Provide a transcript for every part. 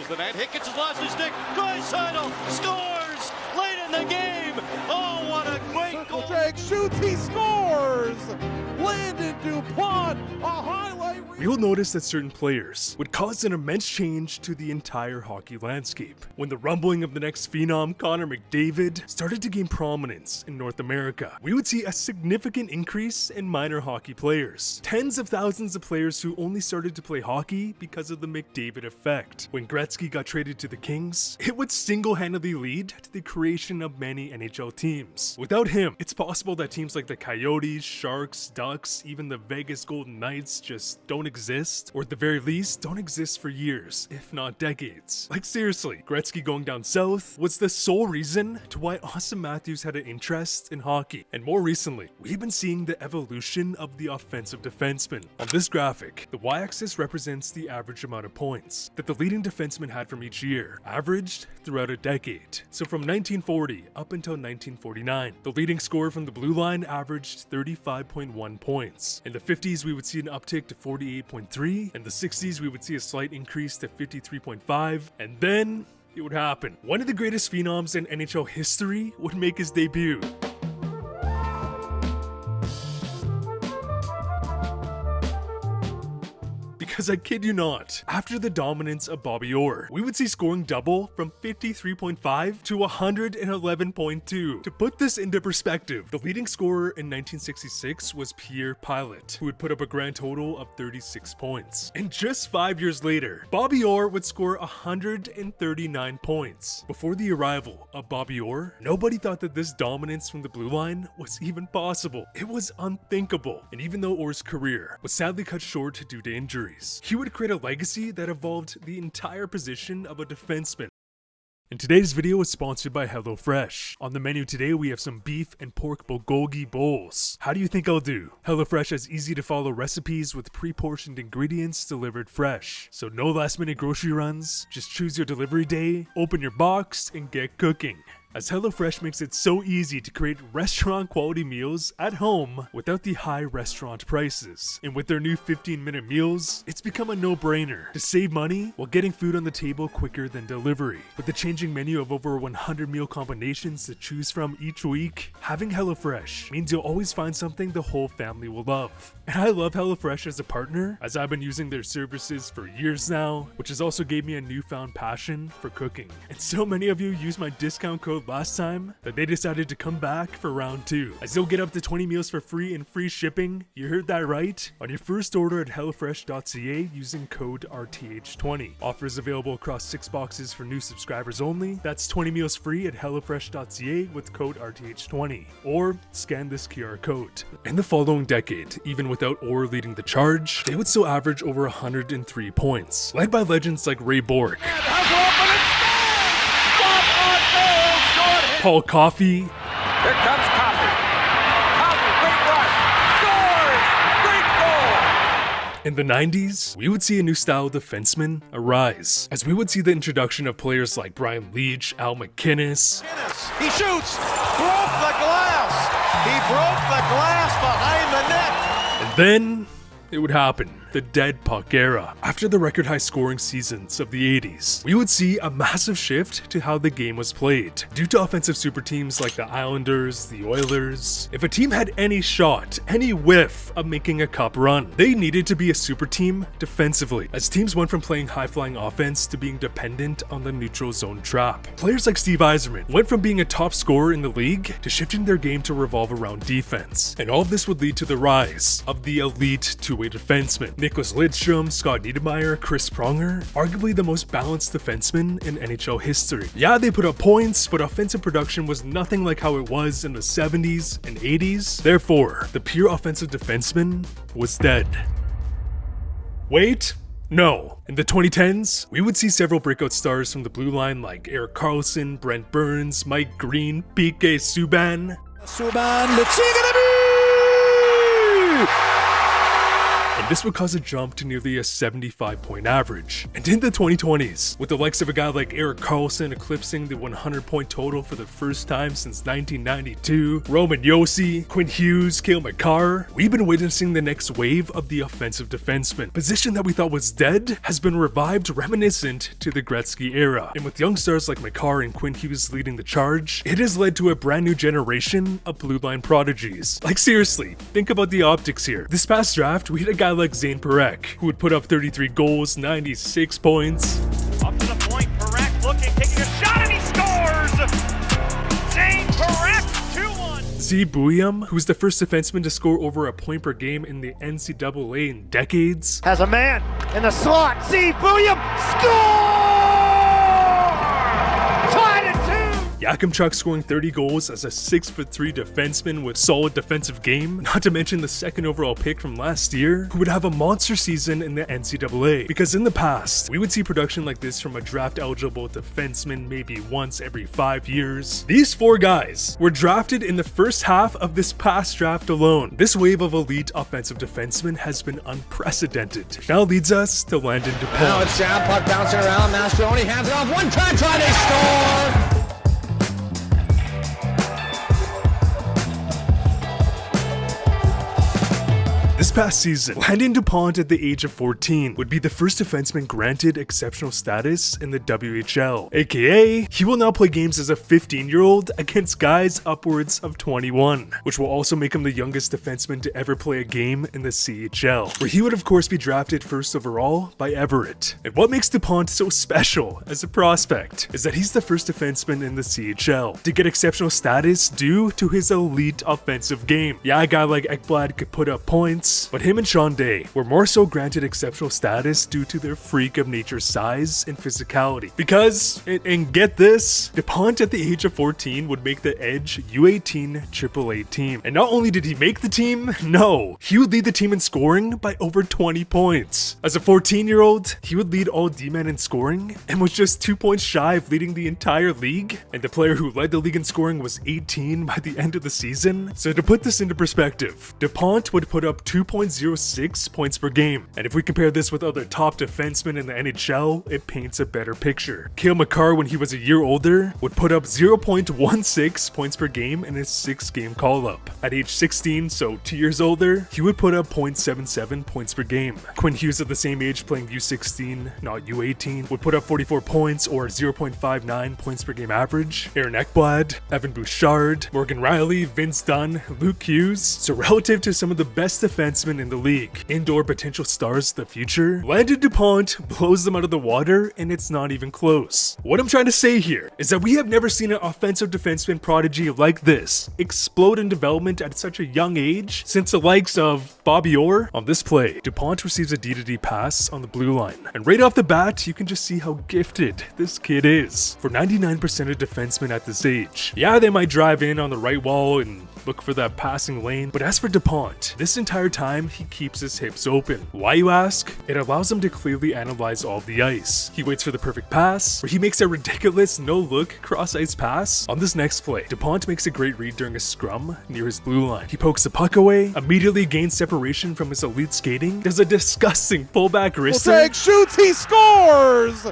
crosses the net. Hickens has lost his stick. Draisaitl scores late in the game. Oh, what a great goal. Drake shoots, he scores! Landon DuPont, a highlight. You'll notice that certain players would cause an immense change to the entire hockey landscape. When the rumbling of the next phenom, Connor McDavid, started to gain prominence in North America, we would see a significant increase in minor hockey players. Tens of thousands of players who only started to play hockey because of the McDavid effect. When Gretzky got traded to the Kings, it would single-handedly lead to the creation of many NHL teams. Without him, it's possible that teams like the Coyotes, Sharks, Ducks, even the Vegas Golden Knights just don't exist, or at the very least, don't exist for years, if not decades. Like seriously, Gretzky going down south was the sole reason to why Austin Matthews had an interest in hockey. And more recently, we've been seeing the evolution of the offensive defenseman. On this graphic, the y-axis represents the average amount of points that the leading defenseman had from each year, averaged throughout a decade. So from 1940 up until 1949, the leading scorer from the blue line averaged 35.1 points. In the 50s, we would see an uptick to 48.3. In the 60s, we would see a slight increase to 53.5. And then it would happen. One of the greatest phenoms in NHL history would make his debut. Because I kid you not, after the dominance of Bobby Orr, we would see scoring double from 53.5 to 111.2. To put this into perspective, the leading scorer in 1966 was Pierre Pilot, who would put up a grand total of 36 points. And just 5 years later, Bobby Orr would score 139 points. Before the arrival of Bobby Orr, nobody thought that this dominance from the blue line was even possible. It was unthinkable. And even though Orr's career was sadly cut short due to injuries, he would create a legacy that evolved the entire position of a defenseman. And today's video is sponsored by HelloFresh. On the menu today, we have some beef and pork bulgogi bowls. How do you think I'll do? HelloFresh has easy to follow recipes with pre-portioned ingredients delivered fresh. So no last minute grocery runs, just choose your delivery day, open your box, and get cooking. As HelloFresh makes it so easy to create restaurant quality meals at home without the high restaurant prices. And with their new 15-minute meals, it's become a no-brainer to save money while getting food on the table quicker than delivery. With the changing menu of over 100 meal combinations to choose from each week, having HelloFresh means you'll always find something the whole family will love. And I love HelloFresh as a partner, as I've been using their services for years now, which has also gave me a newfound passion for cooking. And so many of you used my discount code last time that they decided to come back for round 2, as you'll get up to 20 meals for free and free shipping. You heard that right, on your first order at hellofresh.ca using code RTH20. Offers available across 6 boxes for new subscribers only. That's 20 meals free at hellofresh.ca with code RTH20, or scan this QR code. In the following decade, even without Orr leading the charge, they would still average over 103 points, led by legends like Ray Bourque, Paul Coffey, Here comes Coffey. Coffey, great run. Scores! Great goal! In the 90s, we would see a new style of defenseman arise, as we would see the introduction of players like Brian Leetch, Al McInnes. He shoots. Broke the glass. He broke the glass behind the net. And then it would happen. The dead puck era. After the record high scoring seasons of the 80s, we would see a massive shift to how the game was played. Due to offensive super teams like the Islanders, the Oilers, if a team had any shot, any whiff of making a cup run, they needed to be a super team defensively, as teams went from playing high-flying offense to being dependent on the neutral zone trap. Players like Steve Yzerman went from being a top scorer in the league to shifting their game to revolve around defense. And all of this would lead to the rise of the elite two-way defenseman. Nicholas Lidstrom, Scott Niedermayer, Chris Pronger, arguably the most balanced defensemen in NHL history. Yeah, they put up points, but offensive production was nothing like how it was in the 70s and 80s. Therefore, the pure offensive defenseman was dead. Wait, no. In the 2010s, we would see several breakout stars from the blue line like Erik Karlsson, Brent Burns, Mike Green, PK Subban. Subban, le tir et le but! and this would cause a jump to nearly a 75-point average. And in the 2020s, with the likes of a guy like Erik Karlsson eclipsing the 100-point total for the first time since 1992, Roman Josi, Quinn Hughes, Cale Makar, we've been witnessing the next wave of the offensive defenseman. Position that we thought was dead has been revived, reminiscent to the Gretzky era. And with young stars like Makar and Quinn Hughes leading the charge, it has led to a brand new generation of blue line prodigies. Like seriously, think about the optics here. This past draft, we had a guy like Zane Parekh, who would put up 33 goals, 96 points. Up to the point, Parekh looking, taking a shot, and he scores! Zane Parekh, 2-1. Z Buyam, who's the first defenseman to score over a point per game in the NCAA in decades. Has a man in the slot. See, William score! Tied at 2. Yakimchuk scoring 30 goals as a 6'3" defenseman with solid defensive game, not to mention the second overall pick from last year, who would have a monster season in the NCAA. Because in the past, we would see production like this from a draft-eligible defenseman maybe once every 5 years. These 4 guys were drafted in the first half of this past draft alone. This wave of elite offensive defensemen has been unprecedented. Now leads us to Landon DuPont. Now it's down, puck bouncing around. Mastroni hands it off. One time try, they score! This past season, Landon DuPont at the age of 14 would be the first defenseman granted exceptional status in the WHL, aka he will now play games as a 15-year-old against guys upwards of 21, which will also make him the youngest defenseman to ever play a game in the CHL, where he would of course be drafted first overall by Everett. And what makes DuPont so special as a prospect is that he's the first defenseman in the CHL to get exceptional status due to his elite offensive game. Yeah, a guy like Ekblad could put up points, but him and Sean Day were more so granted exceptional status due to their freak of nature size and physicality. Because, and get this, DuPont at the age of 14 would make the Edge U18 AAA team. And not only did he make the team, no, he would lead the team in scoring by over 20 points. As a 14-year-old, he would lead all D-men in scoring and was just 2 points shy of leading the entire league. And the player who led the league in scoring was 18 by the end of the season. So to put this into perspective, DuPont would put up 2.06 points per game. And if we compare this with other top defensemen in the NHL, it paints a better picture. Cale Makar, when he was a year older, would put up 0.16 points per game in his 6-game call-up. At age 16, so 2 years older, he would put up 0.77 points per game. Quinn Hughes at the same age playing U16, not U18, would put up 44 points or 0.59 points per game average. Aaron Ekblad, Evan Bouchard, Morgan Riley, Vince Dunn, Luke Hughes. So relative to some of the best defensemen in the league, indoor potential stars of the future, Landon DuPont blows them out of the water, and it's not even close. What I'm trying to say here is that we have never seen an offensive defenseman prodigy like this explode in development at such a young age since the likes of Bobby Orr. On this play, DuPont receives a D-to-D pass on the blue line, and right off the bat, you can just see how gifted this kid is. For 99% of defensemen at this age, yeah, they might drive in on the right wall and look for that passing lane, but as for DuPont, this entire time he keeps his hips open. Why, you ask? It allows him to clearly analyze all of the ice. He waits for the perfect pass, or he makes a ridiculous no-look cross-ice pass. On this next play, DuPont makes a great read during a scrum near his blue line. He pokes the puck away, immediately gains separation from his elite skating, does a disgusting pullback wrister, Shoots, he scores!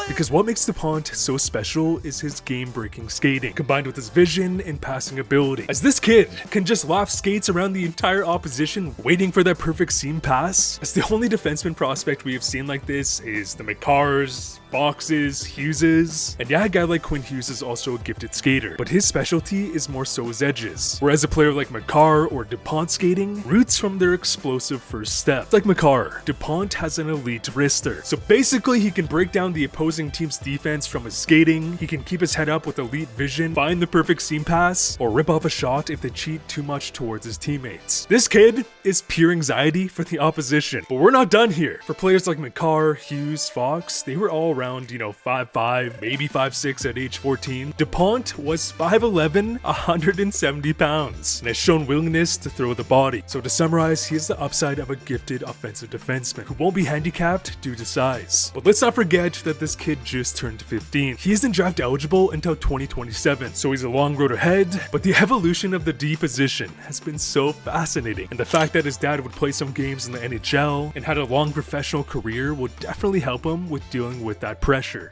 Because what makes DuPont so special is his game-breaking skating, combined with his vision and passing ability. As this kid can just lap skates around the entire opposition, waiting for that perfect seam pass. As the only defenseman prospect we have seen like this is the Makars, Foxes, Hugheses, and yeah, a guy like Quinn Hughes is also a gifted skater, but his specialty is more so his edges. Whereas a player like Makar or DuPont skating roots from their explosive first step. Like Makar, DuPont has an elite wrister, so basically he can break down the opposing team's defense from his skating, he can keep his head up with elite vision, find the perfect seam pass, or rip off a shot if they cheat too much towards his teammates. This kid is pure anxiety for the opposition, but we're not done here. For players like Makar, Hughes, Fox, they were all around, 5'5", maybe 5'6" at age 14. DuPont was 5'11", 170 pounds, and has shown willingness to throw the body. So to summarize, he has the upside of a gifted offensive defenseman who won't be handicapped due to size. But let's not forget that this this kid just turned 15. He isn't draft eligible until 2027, so he's a long road ahead, but the evolution of the D position has been so fascinating, and the fact that his dad would play some games in the NHL and had a long professional career will definitely help him with dealing with that pressure.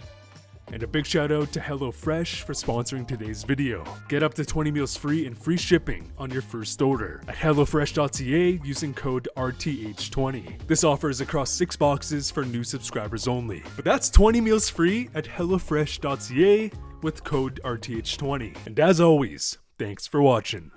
And a big shout out to HelloFresh for sponsoring today's video. Get up to 20 meals free and free shipping on your first order at hellofresh.ca using code RTH20. This offer is across 6 boxes for new subscribers only. But that's 20 meals free at hellofresh.ca with code RTH20. And as always, thanks for watching.